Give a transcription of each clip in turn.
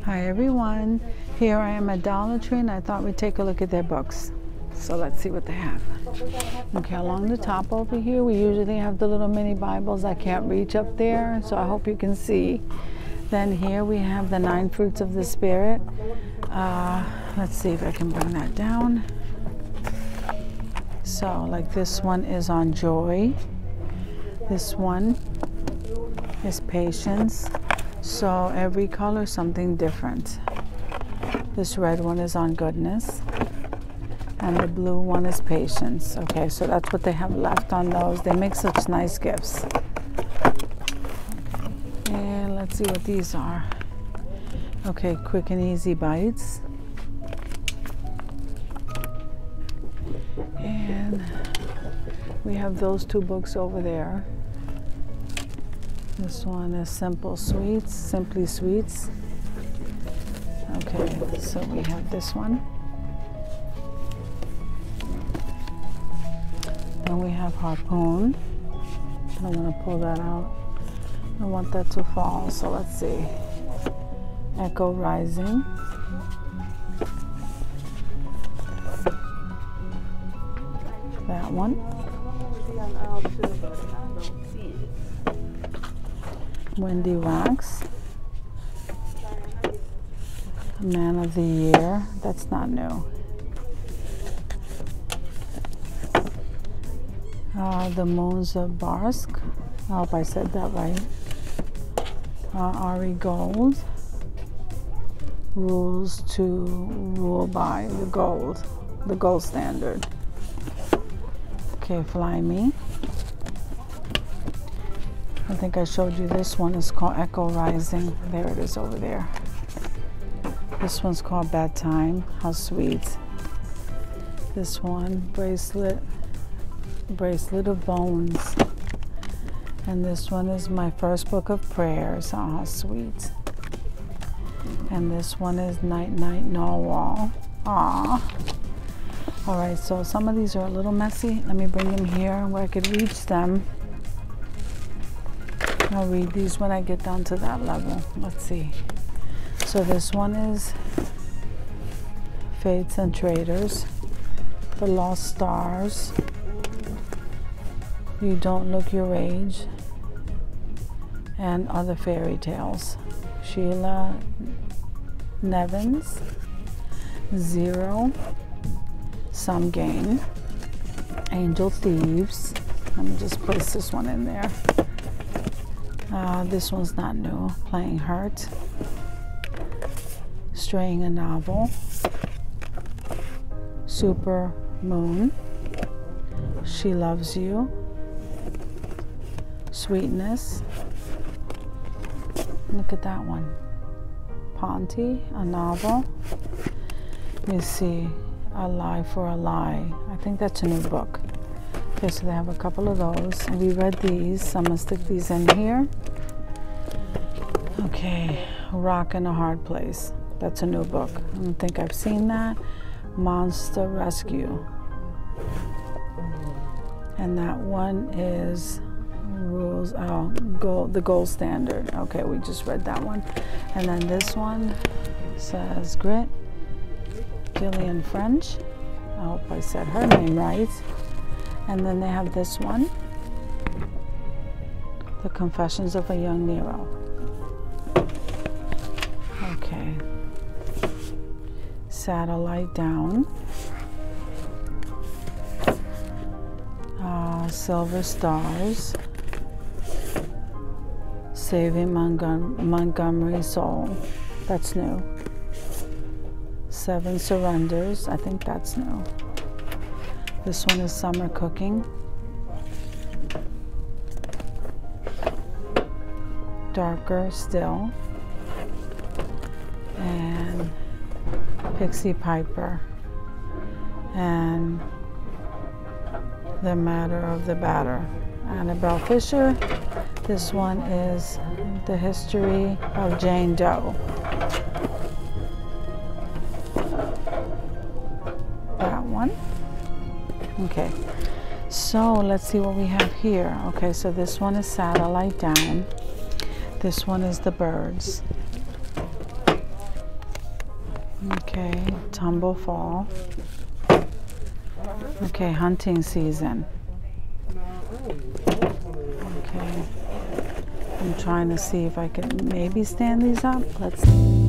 Hi everyone, here I am at Dollar Tree and I thought we'd take a look at their books. So let's see what they have. Okay, along the top over here we usually have the little mini Bibles. I can't reach up there, so I hope you can see. Then here we have the 9 fruits of the Spirit. Let's see if I can bring that down. So like this one is on joy. This one is patience. So every color something different. This red one is on goodness, and the blue one is patience. Okay, so that's what they have left on those. They make such nice gifts. Okay. And let's see what these are. Okay, quick and easy bites. And we have those 2 books over there. This one is Simple Sweets, Simply Sweets. Okay, so we have this one. Then we have Harpoon. I don't want to pull that out. I want that to fall, so let's see. Echo Rising. That one. Wendy Wax. Man of the Year. That's not new. The Moons of Barsk. I hope I said that right. Ari Gold. Rules to Rule by. The gold standard. Okay, Fly Me. I think I showed you this one. It's called Echo Rising. There it is over there. This one's called Bedtime. How sweet. This one, Bracelet of Bones. And this one is My First Book of Prayers. Oh, how sweet. And this one is Night Night Narwhal. Aw. All right, so some of these are a little messy. Let me bring them here where I could reach them. I'll read these when I get down to that level. Let's see. So this one is Fates and Traders, The Lost Stars, You Don't Look Your Age, and Other Fairy Tales. Sheila Nevins, Zero, Some Game, Angel Thieves. Let me just place this one in there. This one's not new. Playing Hurt. Straying a Novel. Super Moon. She Loves You. Sweetness. Look at that one. Ponty, a novel. Let me see. A Lie for a Lie. I think that's a new book. Okay, so they have a couple of those. And we read these, so I'm going to stick these in here. Okay, Rock in a Hard Place. That's a new book. I don't think I've seen that. Monster Rescue. And that one is Rules, the Gold Standard. Okay, we just read that one. And then this one says Grit. Gillian French. I hope I said her name right. And then they have this one, The Confessions of a Young Nero. Okay. Satellite Down. Silver Stars. Saving Montgomery Soul. That's new. 7 Surrenders. I think that's new. This one is Summer Cooking. Darker Still. And Pixie Piper. And The Matter of the Batter. Annabelle Fisher. This one is The History of Jane Doe. That one. Okay, so let's see what we have here. Okay, so this one is Satellite Down. This one is The Birds. Okay, tumble fall. Okay, hunting season. Okay, I'm trying to see if I can maybe stand these up. Let's see.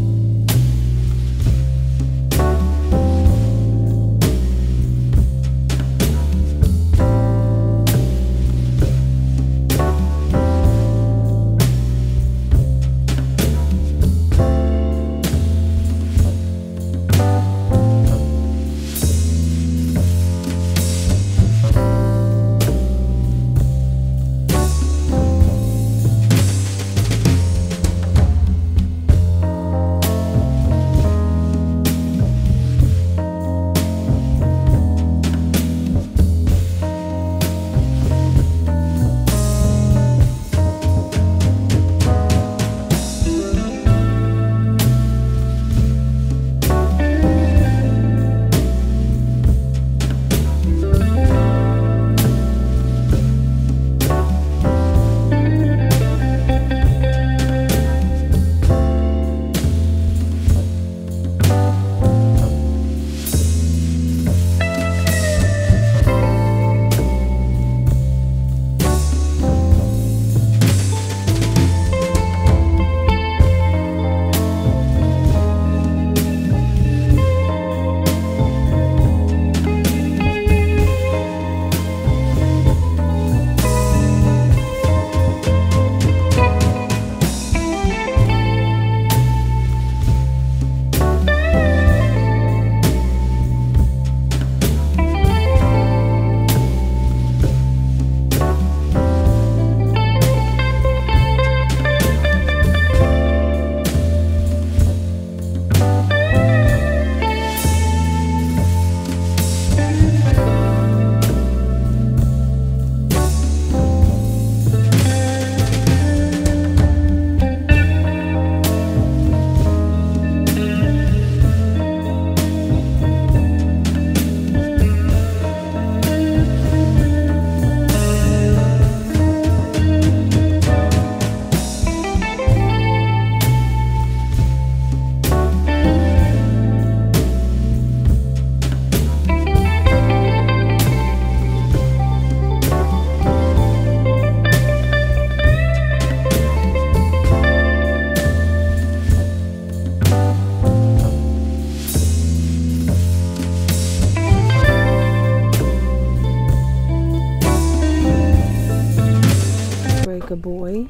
A boy,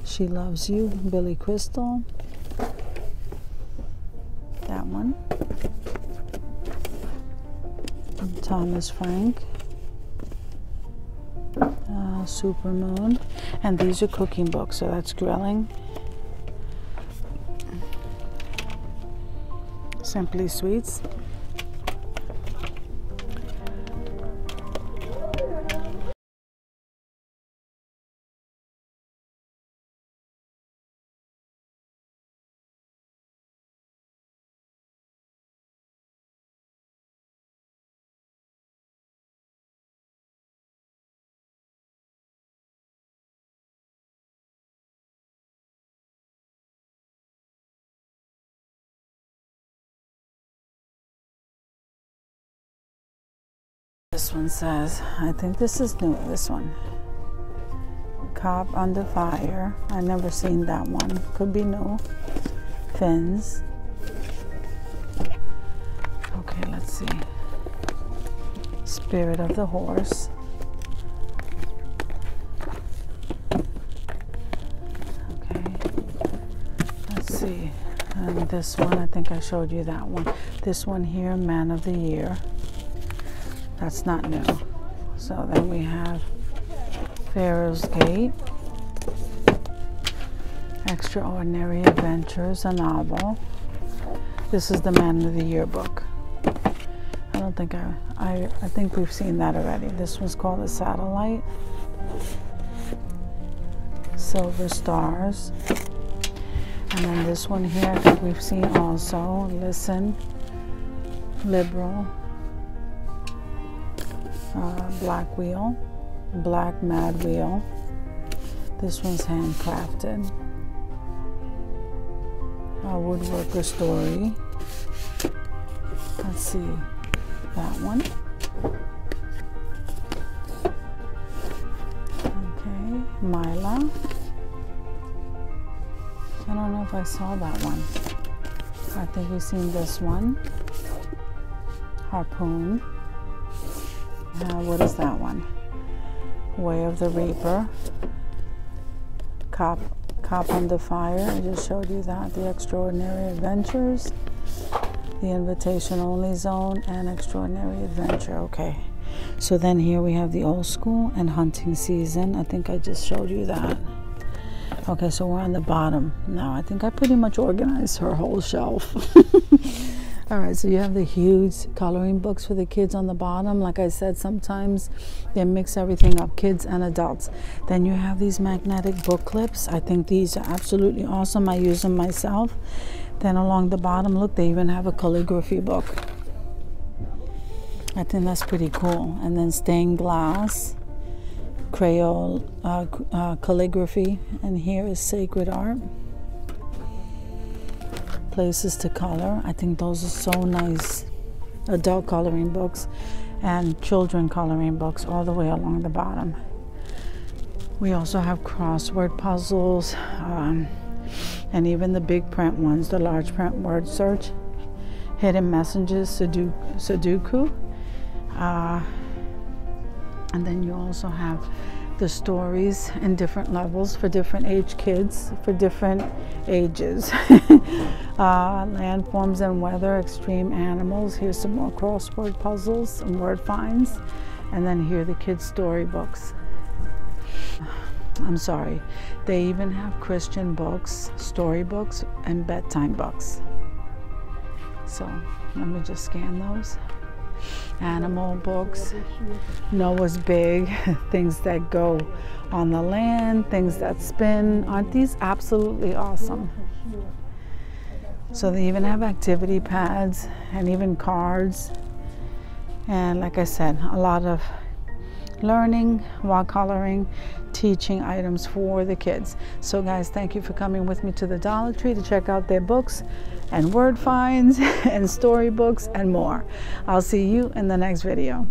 She Loves You, Billy Crystal, that one, Thomas Frank, Supermoon, and these are cooking books, so that's grilling, Simply Sweets, this one says, I think this is new, this one, Cop Under Fire. I've never seen that one, could be new. Fins. Okay, let's see. Spirit of the Horse. Okay, let's see. And this one, I think I showed you that one. This one here, Man of the Year. That's not new. So then we have Pharaoh's Gate, Extraordinary Adventures, a novel. This is the Man of the Year book. I don't think I think we've seen that already. This one's called The Satellite. Silver Stars. And then this one here, I think we've seen also. Listen, Liberal, Black Wheel, Black Mad Wheel. This one's handcrafted. Woodworker Story. Let's see, that one. Okay, Mila. I don't know if I saw that one. I think we've seen this one. Harpoon. What is that one? Way of the Reaper. Cop Under Fire. I just showed you that. The Extraordinary Adventures. The Invitation Only Zone and Extraordinary Adventure. Okay. So then here we have the Old School and Hunting Season. I think I just showed you that. Okay, so we're on the bottom now. I think I pretty much organized her whole shelf. All right, so you have the huge coloring books for the kids on the bottom. Like I said, sometimes they mix everything up, kids and adults. Then you have these magnetic book clips. I think these are absolutely awesome. I use them myself. Then along the bottom, look, they even have a calligraphy book. I think that's pretty cool. And then stained glass, Crayon calligraphy, and here is sacred art. Places to color. I think those are so nice. Adult coloring books and children coloring books all the way along the bottom. We also have crossword puzzles, and even the big print ones, the large print word search, hidden messages, Sudoku. And then you also have the stories in different levels for different age kids, for different ages. Landforms and weather, extreme animals. Here's some more crossword puzzles, some word finds. And then here are the kids' storybooks. I'm sorry. They even have Christian books, storybooks, and bedtime books. So let me just scan those. Animal books, Noah's Big, things that go on the land, things that spin. Aren't these absolutely awesome? So they even have activity pads and even cards. And like I said, a lot of learning while coloring, teaching items for the kids. So guys, thank you for coming with me to the Dollar Tree to check out their books and word finds and storybooks and more. I'll see you in the next video.